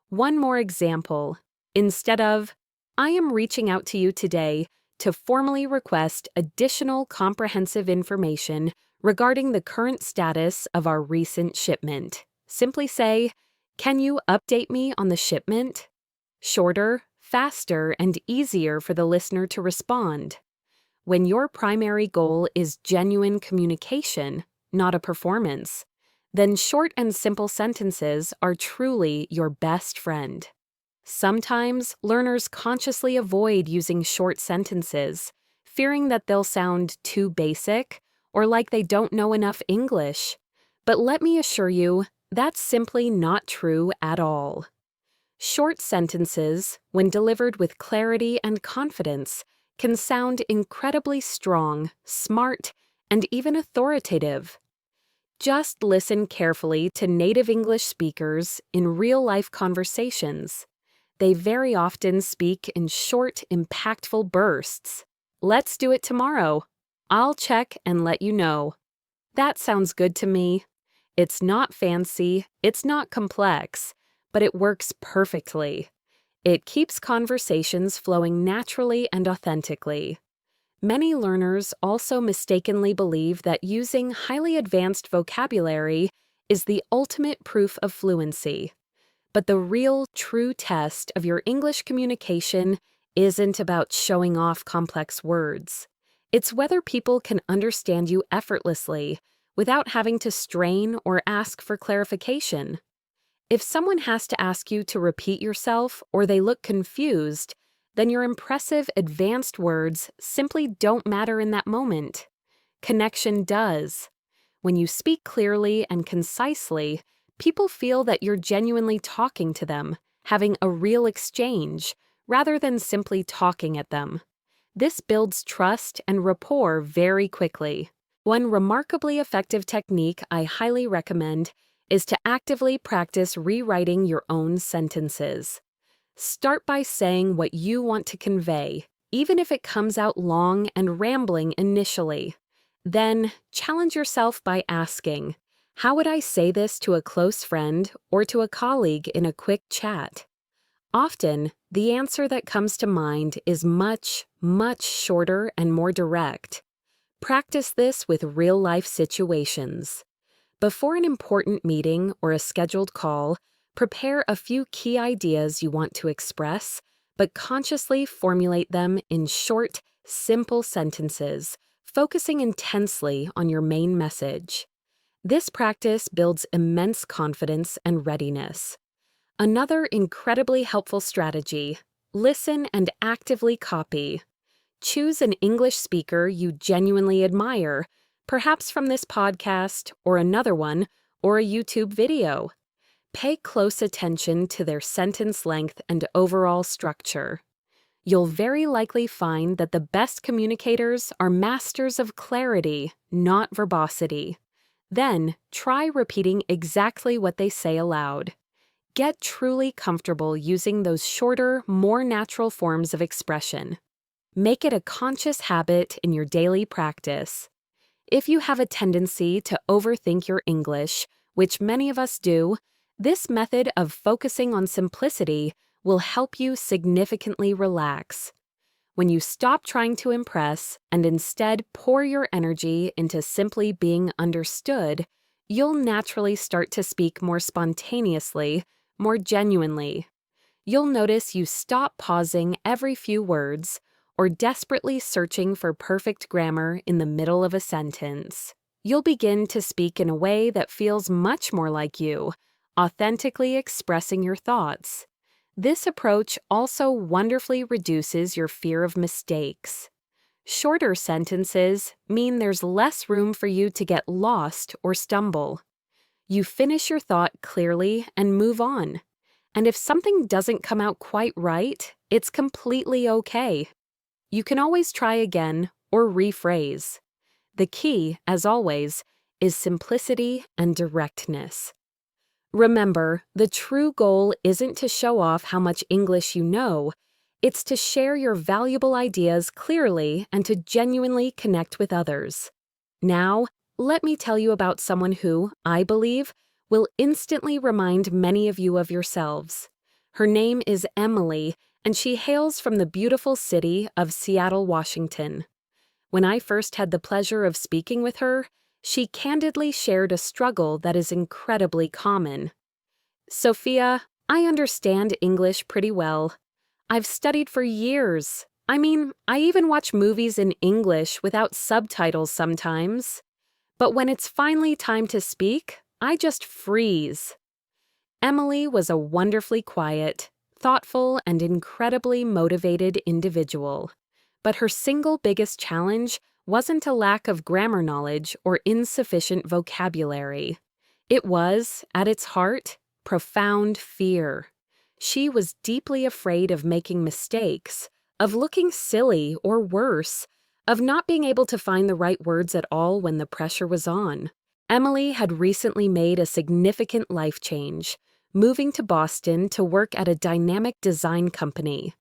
One more example. Instead of, "I am reaching out to you today to formally request additional comprehensive information regarding the current status of our recent shipment," simply say, "Can you update me on the shipment?" Shorter, faster, and easier for the listener to respond. When your primary goal is genuine communication, not a performance, then short and simple sentences are truly your best friend. Sometimes learners consciously avoid using short sentences, fearing that they'll sound too basic or like they don't know enough English. But let me assure you, that's simply not true at all. Short sentences, when delivered with clarity and confidence, can sound incredibly strong, smart, and even authoritative. Just listen carefully to native English speakers in real-life conversations. They very often speak in short, impactful bursts. "Let's do it tomorrow. I'll check and let you know." That sounds good to me. It's not fancy, it's not complex, but it works perfectly. It keeps conversations flowing naturally and authentically. Many learners also mistakenly believe that using highly advanced vocabulary is the ultimate proof of fluency. But the real, true test of your English communication isn't about showing off complex words. It's whether people can understand you effortlessly without having to strain or ask for clarification. If someone has to ask you to repeat yourself or they look confused, then your impressive advanced words simply don't matter in that moment. Connection does. When you speak clearly and concisely, people feel that you're genuinely talking to them, having a real exchange, rather than simply talking at them. This builds trust and rapport very quickly. One remarkably effective technique I highly recommend is to actively practice rewriting your own sentences. Start by saying what you want to convey, even if it comes out long and rambling initially. Then, challenge yourself by asking, "How would I say this to a close friend or to a colleague in a quick chat?" Often, the answer that comes to mind is much, much shorter and more direct. Practice this with real-life situations. Before an important meeting or a scheduled call, prepare a few key ideas you want to express, but consciously formulate them in short, simple sentences, focusing intensely on your main message. This practice builds immense confidence and readiness. Another incredibly helpful strategy: listen and actively copy. Choose an English speaker you genuinely admire, perhaps from this podcast or another one, or a YouTube video. Pay close attention to their sentence length and overall structure. You'll very likely find that the best communicators are masters of clarity, not verbosity. Then, try repeating exactly what they say aloud. Get truly comfortable using those shorter, more natural forms of expression. Make it a conscious habit in your daily practice. If you have a tendency to overthink your English, which many of us do, this method of focusing on simplicity will help you significantly relax. When you stop trying to impress and instead pour your energy into simply being understood, you'll naturally start to speak more spontaneously, more genuinely. You'll notice you stop pausing every few words or desperately searching for perfect grammar in the middle of a sentence. You'll begin to speak in a way that feels much more like you, authentically expressing your thoughts. This approach also wonderfully reduces your fear of mistakes. Shorter sentences mean there's less room for you to get lost or stumble. You finish your thought clearly and move on. And if something doesn't come out quite right, it's completely okay. You can always try again or rephrase. The key, as always, is simplicity and directness. Remember, the true goal isn't to show off how much English you know. It's to share your valuable ideas clearly and to genuinely connect with others. Now, let me tell you about someone who, I believe, will instantly remind many of you of yourselves. Her name is Emily, and she hails from the beautiful city of Seattle, Washington. When I first had the pleasure of speaking with her, she candidly shared a struggle that is incredibly common. "Sophia, I understand English pretty well. I've studied for years. I even watch movies in English without subtitles sometimes. But when it's finally time to speak, I just freeze." Emily was a wonderfully quiet, thoughtful, and incredibly motivated individual. But her single biggest challenge wasn't a lack of grammar knowledge or insufficient vocabulary. It was, at its heart, profound fear. She was deeply afraid of making mistakes, of looking silly or worse, of not being able to find the right words at all when the pressure was on. Emily had recently made a significant life change, moving to Boston to work at a dynamic design company.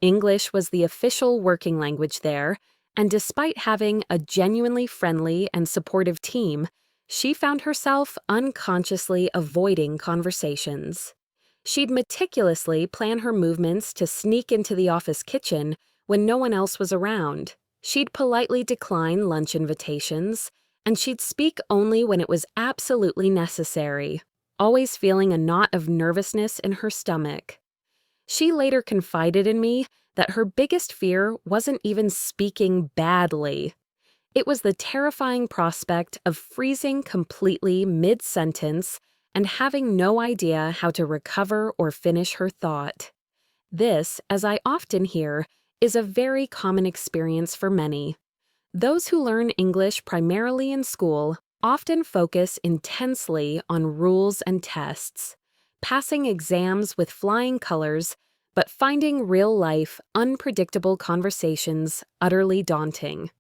English was the official working language there, and despite having a genuinely friendly and supportive team, she found herself unconsciously avoiding conversations. She'd meticulously plan her movements to sneak into the office kitchen when no one else was around. She'd politely decline lunch invitations, and she'd speak only when it was absolutely necessary, always feeling a knot of nervousness in her stomach. She later confided in me that her biggest fear wasn't even speaking badly. It was the terrifying prospect of freezing completely mid-sentence and having no idea how to recover or finish her thought. This, as I often hear, is a very common experience for many. Those who learn English primarily in school often focus intensely on rules and tests, passing exams with flying colors, but finding real-life, unpredictable conversations utterly daunting.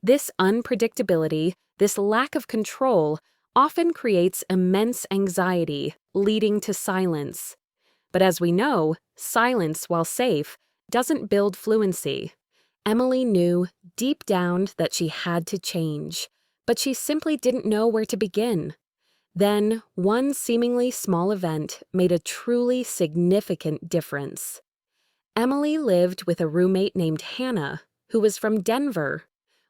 This unpredictability, this lack of control, often creates immense anxiety, leading to silence. But as we know, silence, while safe, doesn't build fluency. Emily knew deep down that she had to change, but she simply didn't know where to begin. Then, one seemingly small event made a truly significant difference. Emily lived with a roommate named Hannah, who was from Denver.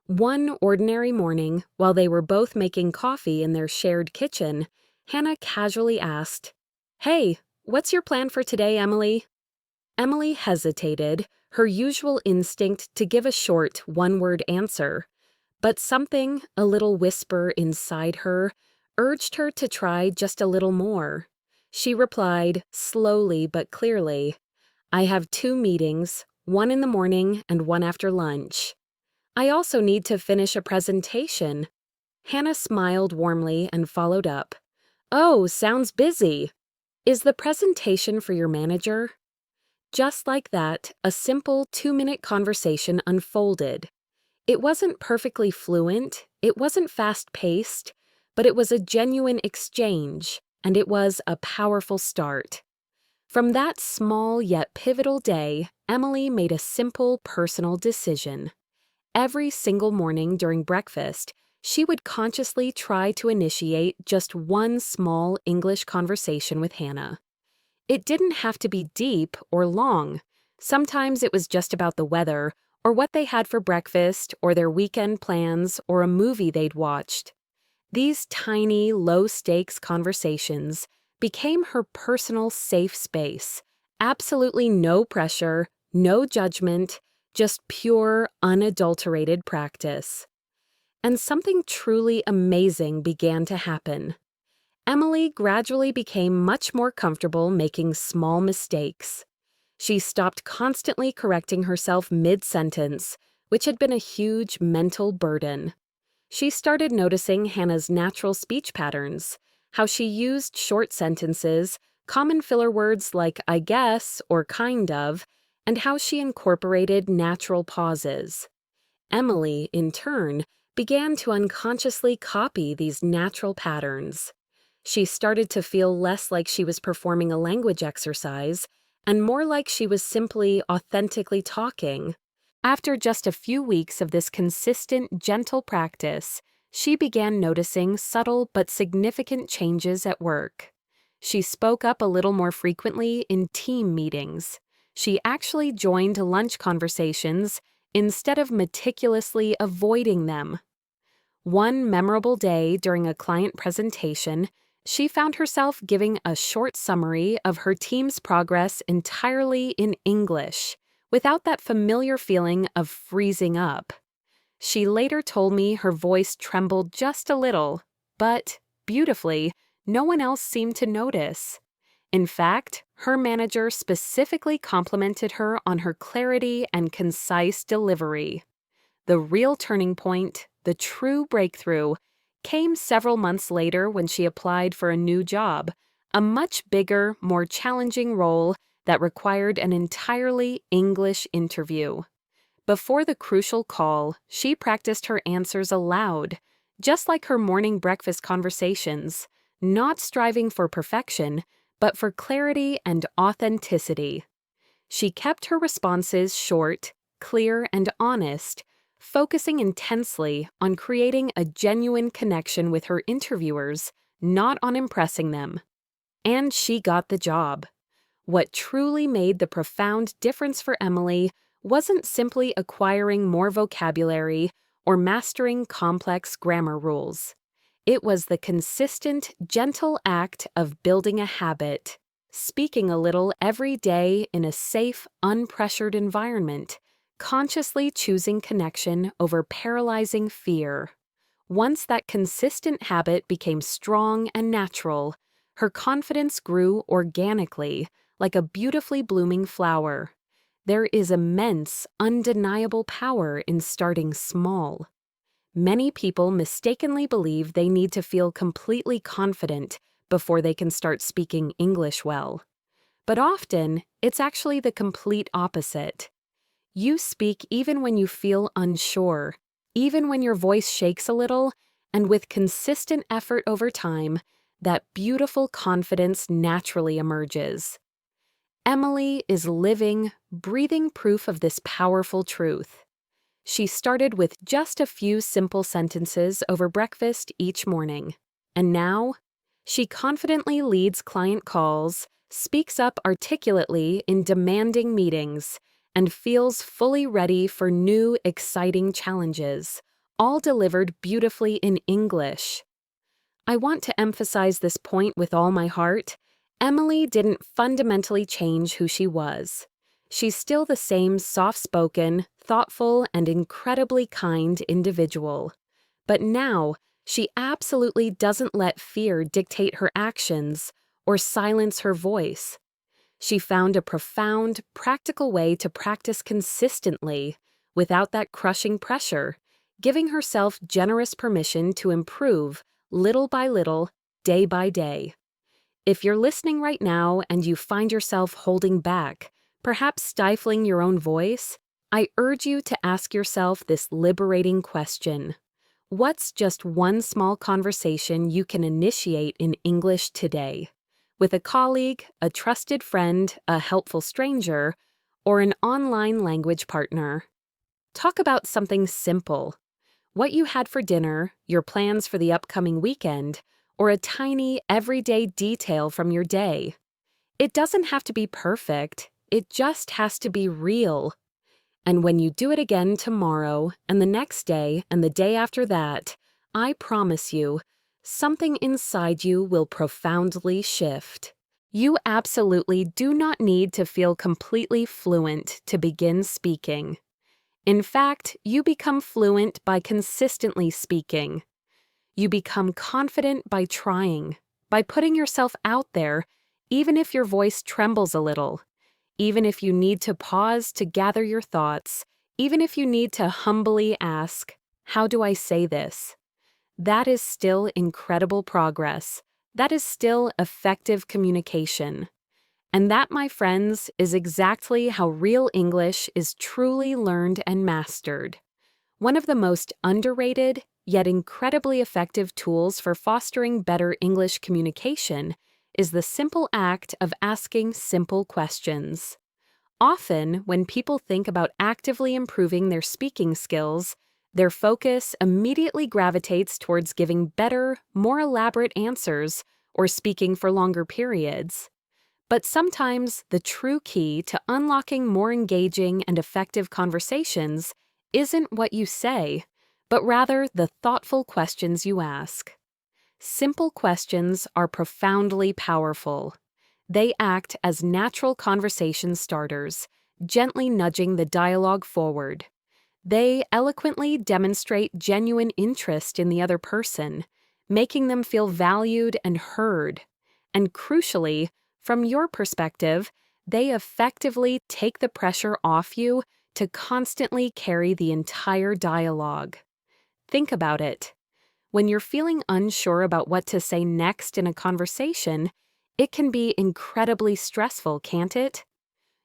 One ordinary morning, while they were both making coffee in their shared kitchen, Hannah casually asked, "Hey, what's your plan for today, Emily?" Emily hesitated, her usual instinct to give a short, one-word answer, but something, a little whisper inside her, urged her to try just a little more. She replied, slowly but clearly, "I have 2 meetings, one in the morning and one after lunch. I also need to finish a presentation." Hannah smiled warmly and followed up, "Oh, sounds busy. Is the presentation for your manager?" Just like that, a simple 2-minute conversation unfolded. It wasn't perfectly fluent, it wasn't fast-paced, but it was a genuine exchange, and it was a powerful start. From that small yet pivotal day, Emily made a simple personal decision. Every single morning during breakfast, she would consciously try to initiate just one small English conversation with Hannah. It didn't have to be deep or long. Sometimes it was just about the weather, or what they had for breakfast, or their weekend plans, or a movie they'd watched. These tiny, low-stakes conversations became her personal safe space. Absolutely no pressure, no judgment, just pure, unadulterated practice. And something truly amazing began to happen. Emily gradually became much more comfortable making small mistakes. She stopped constantly correcting herself mid-sentence, which had been a huge mental burden. She started noticing Hannah's natural speech patterns, how she used short sentences, common filler words like "I guess" or "kind of," and how she incorporated natural pauses. Emily, in turn, began to unconsciously copy these natural patterns. She started to feel less like she was performing a language exercise and more like she was simply authentically talking. After just a few weeks of this consistent, gentle practice, she began noticing subtle but significant changes at work. She spoke up a little more frequently in team meetings. She actually joined lunch conversations instead of meticulously avoiding them. One memorable day during a client presentation, she found herself giving a short summary of her team's progress entirely in English, without that familiar feeling of freezing up. She later told me her voice trembled just a little, but, beautifully, no one else seemed to notice. In fact, her manager specifically complimented her on her clarity and concise delivery. The real turning point, the true breakthrough, came several months later when she applied for a new job, a much bigger, more challenging role that required an entirely English interview. Before the crucial call, she practiced her answers aloud, just like her morning breakfast conversations, not striving for perfection, but for clarity and authenticity. She kept her responses short, clear, and honest, focusing intensely on creating a genuine connection with her interviewers, not on impressing them. And she got the job. What truly made the profound difference for Emily wasn't simply acquiring more vocabulary or mastering complex grammar rules. It was the consistent, gentle act of building a habit, speaking a little every day in a safe, unpressured environment, consciously choosing connection over paralyzing fear. Once that consistent habit became strong and natural, her confidence grew organically, like a beautifully blooming flower. There is immense, undeniable power in starting small. Many people mistakenly believe they need to feel completely confident before they can start speaking English well. But often, it's actually the complete opposite. You speak even when you feel unsure, even when your voice shakes a little, and with consistent effort over time, that beautiful confidence naturally emerges. Emily is living, breathing proof of this powerful truth. She started with just a few simple sentences over breakfast each morning, and now she confidently leads client calls, speaks up articulately in demanding meetings, and feels fully ready for new, exciting challenges, all delivered beautifully in English. I want to emphasize this point with all my heart. Emily didn't fundamentally change who she was. She's still the same soft-spoken, thoughtful, and incredibly kind individual. But now, she absolutely doesn't let fear dictate her actions or silence her voice. She found a profound, practical way to practice consistently, without that crushing pressure, giving herself generous permission to improve little by little, day by day. If you're listening right now and you find yourself holding back, perhaps stifling your own voice, I urge you to ask yourself this liberating question. What's just one small conversation you can initiate in English today? With a colleague, a trusted friend, a helpful stranger, or an online language partner. Talk about something simple. What you had for dinner, your plans for the upcoming weekend, or a tiny, everyday detail from your day. It doesn't have to be perfect, it just has to be real. And when you do it again tomorrow, and the next day, and the day after that, I promise you, something inside you will profoundly shift. You absolutely do not need to feel completely fluent to begin speaking. In fact, you become fluent by consistently speaking. You become confident by trying, by putting yourself out there, even if your voice trembles a little, even if you need to pause to gather your thoughts, even if you need to humbly ask, "How do I say this?" That is still incredible progress. That is still effective communication. And that, my friends, is exactly how real English is truly learned and mastered. One of the most underrated, yet incredibly effective tools for fostering better English communication is the simple act of asking simple questions. Often, when people think about actively improving their speaking skills, their focus immediately gravitates towards giving better, more elaborate answers or speaking for longer periods. But sometimes the true key to unlocking more engaging and effective conversations isn't what you say, but rather the thoughtful questions you ask. Simple questions are profoundly powerful. They act as natural conversation starters, gently nudging the dialogue forward. They eloquently demonstrate genuine interest in the other person, making them feel valued and heard. And crucially, from your perspective, they effectively take the pressure off you to constantly carry the entire dialogue. Think about it. When you're feeling unsure about what to say next in a conversation, it can be incredibly stressful, can't it?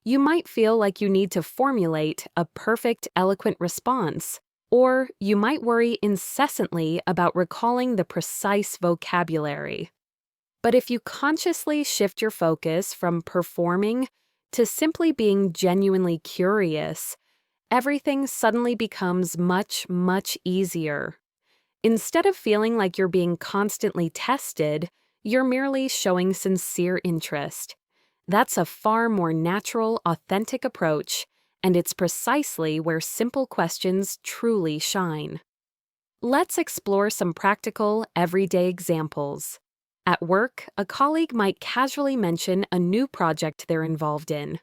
You might feel like you need to formulate a perfect, eloquent response, or you might worry incessantly about recalling the precise vocabulary. But if you consciously shift your focus from performing to simply being genuinely curious, everything suddenly becomes much, much easier. Instead of feeling like you're being constantly tested, you're merely showing sincere interest. That's a far more natural, authentic approach, and it's precisely where simple questions truly shine. Let's explore some practical, everyday examples. At work, a colleague might casually mention a new project they're involved in.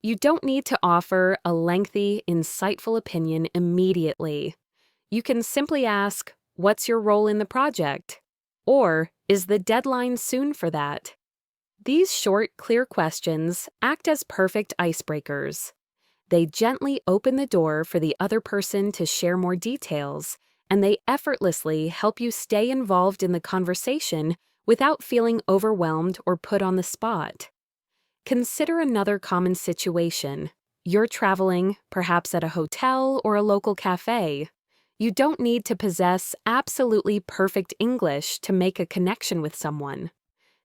You don't need to offer a lengthy, insightful opinion immediately. You can simply ask, "What's your role in the project?" Or, "Is the deadline soon for that?" These short, clear questions act as perfect icebreakers. They gently open the door for the other person to share more details, and they effortlessly help you stay involved in the conversation without feeling overwhelmed or put on the spot. Consider another common situation. You're traveling, perhaps at a hotel or a local cafe. You don't need to possess absolutely perfect English to make a connection with someone.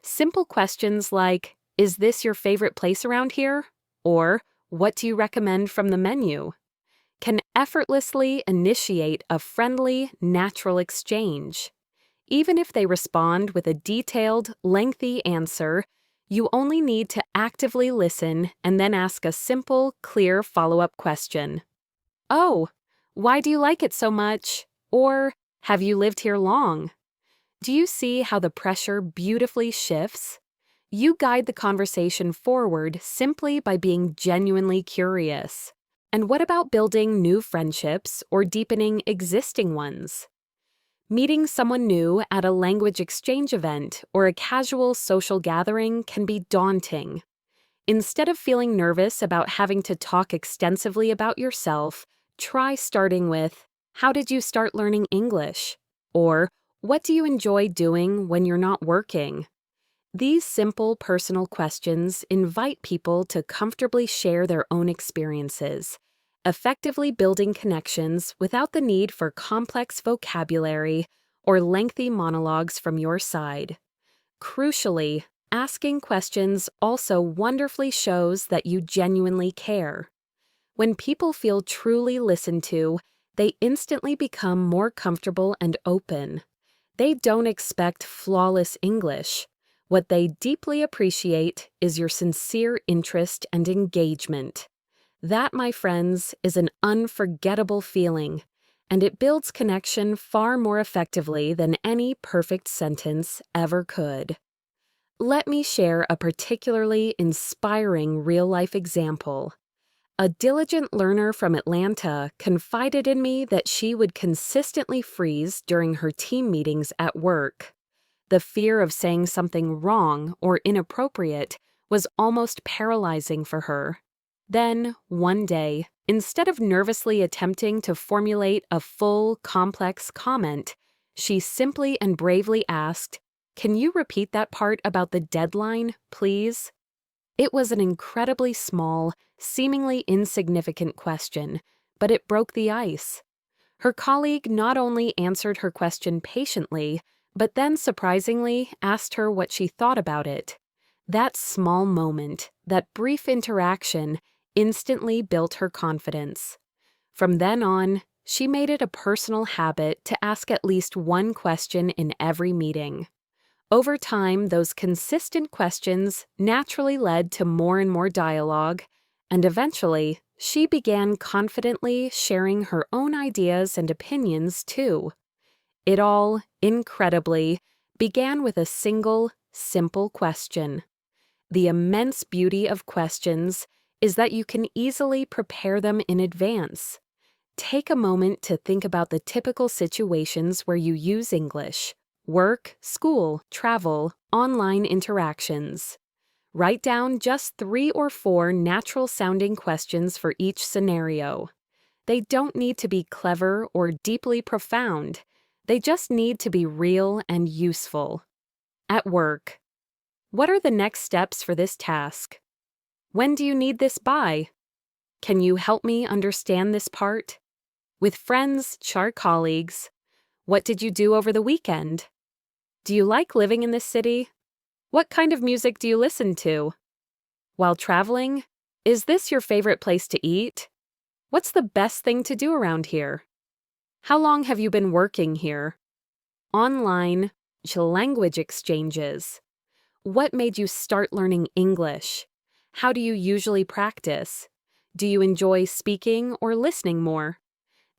Simple questions like, "Is this your favorite place around here?" Or, "What do you recommend from the menu?" can effortlessly initiate a friendly, natural exchange. Even if they respond with a detailed, lengthy answer, you only need to actively listen and then ask a simple, clear follow-up question. "Oh, why do you like it so much?" Or have you lived here long? Do you see how the pressure beautifully shifts? You guide the conversation forward simply by being genuinely curious. And what about building new friendships or deepening existing ones? Meeting someone new at a language exchange event or a casual social gathering can be daunting. Instead of feeling nervous about having to talk extensively about yourself, try starting with, "How did you start learning English?" Or, "What do you enjoy doing when you're not working?" These simple personal questions invite people to comfortably share their own experiences, effectively building connections without the need for complex vocabulary or lengthy monologues from your side. Crucially, asking questions also wonderfully shows that you genuinely care. When people feel truly listened to, they instantly become more comfortable and open. They don't expect flawless English. What they deeply appreciate is your sincere interest and engagement. That, my friends, is an unforgettable feeling, and it builds connection far more effectively than any perfect sentence ever could. Let me share a particularly inspiring real-life example. A diligent learner from Atlanta confided in me that she would consistently freeze during her team meetings at work. The fear of saying something wrong or inappropriate was almost paralyzing for her. Then, one day, instead of nervously attempting to formulate a full, complex comment, she simply and bravely asked, "Can you repeat that part about the deadline, please?" It was an incredibly small, seemingly insignificant question, but it broke the ice. Her colleague not only answered her question patiently, but then surprisingly asked her what she thought about it. That small moment, that brief interaction, instantly built her confidence. From then on, she made it a personal habit to ask at least one question in every meeting. Over time, those consistent questions naturally led to more and more dialogue, and eventually, she began confidently sharing her own ideas and opinions too. It all, incredibly, began with a single, simple question. The immense beauty of questions is that you can easily prepare them in advance. Take a moment to think about the typical situations where you use English: work, school, travel, online interactions. Write down just 3 or 4 natural-sounding questions for each scenario. They don't need to be clever or deeply profound. They just need to be real and useful. At work, what are the next steps for this task? When do you need this by? Can you help me understand this part? With friends, or colleagues, what did you do over the weekend? Do you like living in this city? What kind of music do you listen to? While traveling, is this your favorite place to eat? What's the best thing to do around here? How long have you been working here? Online language exchanges. What made you start learning English? How do you usually practice? Do you enjoy speaking or listening more?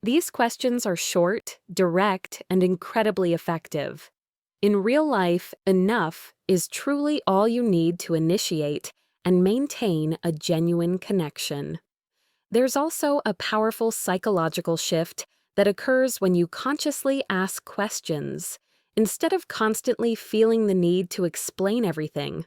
These questions are short, direct, and incredibly effective. In real life, enough is truly all you need to initiate and maintain a genuine connection. There's also a powerful psychological shift that occurs when you consciously ask questions, instead of constantly feeling the need to explain everything.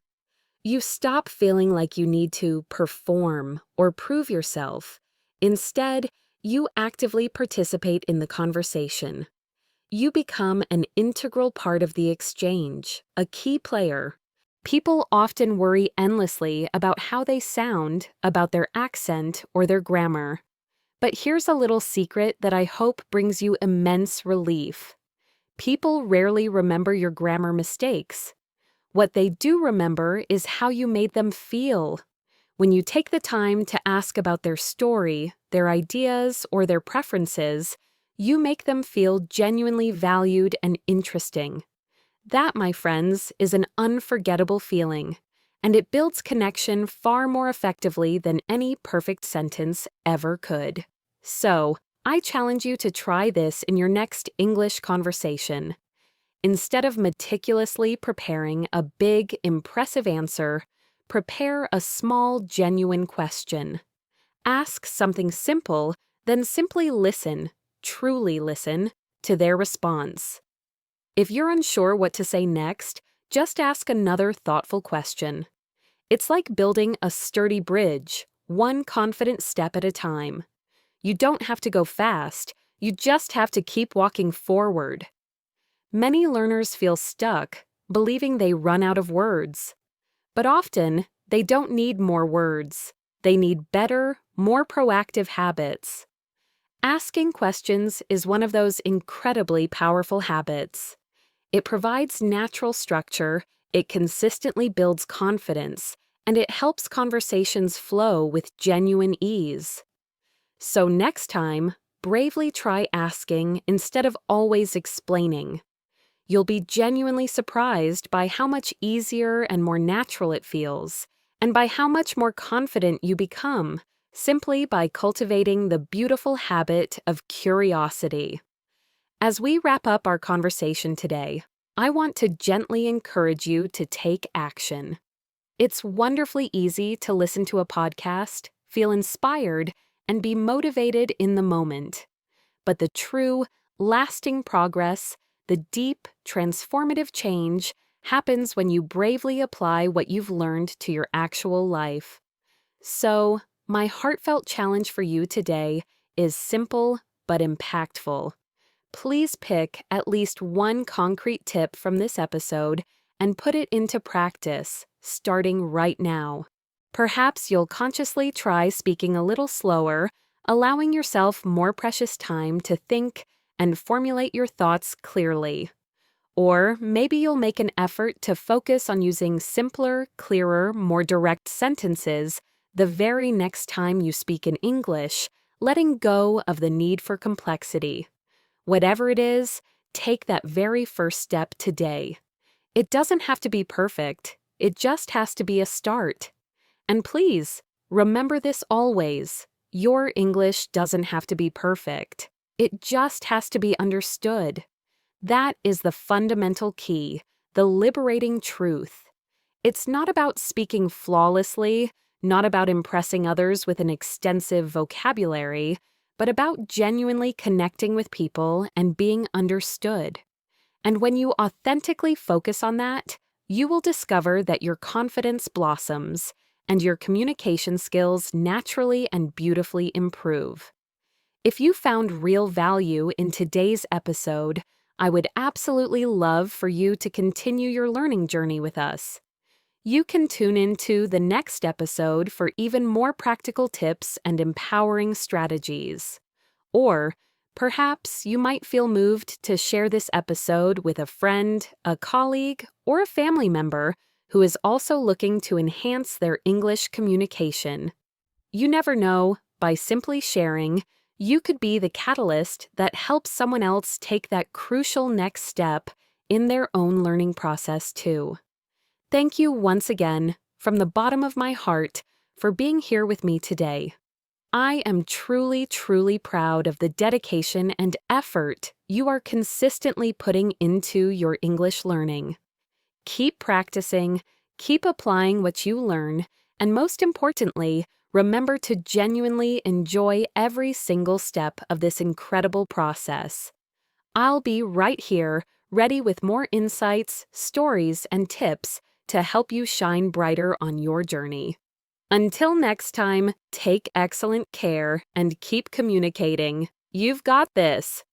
You stop feeling like you need to perform or prove yourself. Instead, you actively participate in the conversation. You become an integral part of the exchange, a key player. People often worry endlessly about how they sound, about their accent, or their grammar. But here's a little secret that I hope brings you immense relief. People rarely remember your grammar mistakes. What they do remember is how you made them feel. When you take the time to ask about their story, their ideas, or their preferences, you make them feel genuinely valued and interesting. That, my friends, is an unforgettable feeling, and it builds connection far more effectively than any perfect sentence ever could. So, I challenge you to try this in your next English conversation. Instead of meticulously preparing a big, impressive answer, prepare a small, genuine question. Ask something simple, then simply listen, truly listen, to their response. If you're unsure what to say next, just ask another thoughtful question. It's like building a sturdy bridge, one confident step at a time. You don't have to go fast, you just have to keep walking forward. Many learners feel stuck, believing they run out of words. But often, they don't need more words. They need better, more proactive habits. Asking questions is one of those incredibly powerful habits. It provides natural structure, it consistently builds confidence, and it helps conversations flow with genuine ease. So next time, bravely try asking instead of always explaining. You'll be genuinely surprised by how much easier and more natural it feels, and by how much more confident you become, simply by cultivating the beautiful habit of curiosity. As we wrap up our conversation today, I want to gently encourage you to take action. It's wonderfully easy to listen to a podcast, feel inspired, and be motivated in the moment. But the true, lasting progress, the deep, transformative change, happens when you bravely apply what you've learned to your actual life. So, my heartfelt challenge for you today is simple but impactful. Please pick at least one concrete tip from this episode and put it into practice, starting right now. Perhaps you'll consciously try speaking a little slower, allowing yourself more precious time to think and formulate your thoughts clearly. Or maybe you'll make an effort to focus on using simpler, clearer, more direct sentences the very next time you speak in English, letting go of the need for complexity. Whatever it is, take that very first step today. It doesn't have to be perfect, it just has to be a start. And please, remember this always. Your English doesn't have to be perfect. It just has to be understood. That is the fundamental key, the liberating truth. It's not about speaking flawlessly, not about impressing others with an extensive vocabulary, but about genuinely connecting with people and being understood. And when you authentically focus on that, you will discover that your confidence blossoms and your communication skills naturally and beautifully improve. If you found real value in today's episode, I would absolutely love for you to continue your learning journey with us. You can tune into the next episode for even more practical tips and empowering strategies. Or perhaps you might feel moved to share this episode with a friend, a colleague, or a family member who is also looking to enhance their English communication. You never know, by simply sharing, you could be the catalyst that helps someone else take that crucial next step in their own learning process too. Thank you once again, from the bottom of my heart, for being here with me today. I am truly, truly proud of the dedication and effort you are consistently putting into your English learning. Keep practicing, keep applying what you learn, and most importantly, remember to genuinely enjoy every single step of this incredible process. I'll be right here, ready with more insights, stories, and tips to help you shine brighter on your journey. Until next time, take excellent care and keep communicating. You've got this.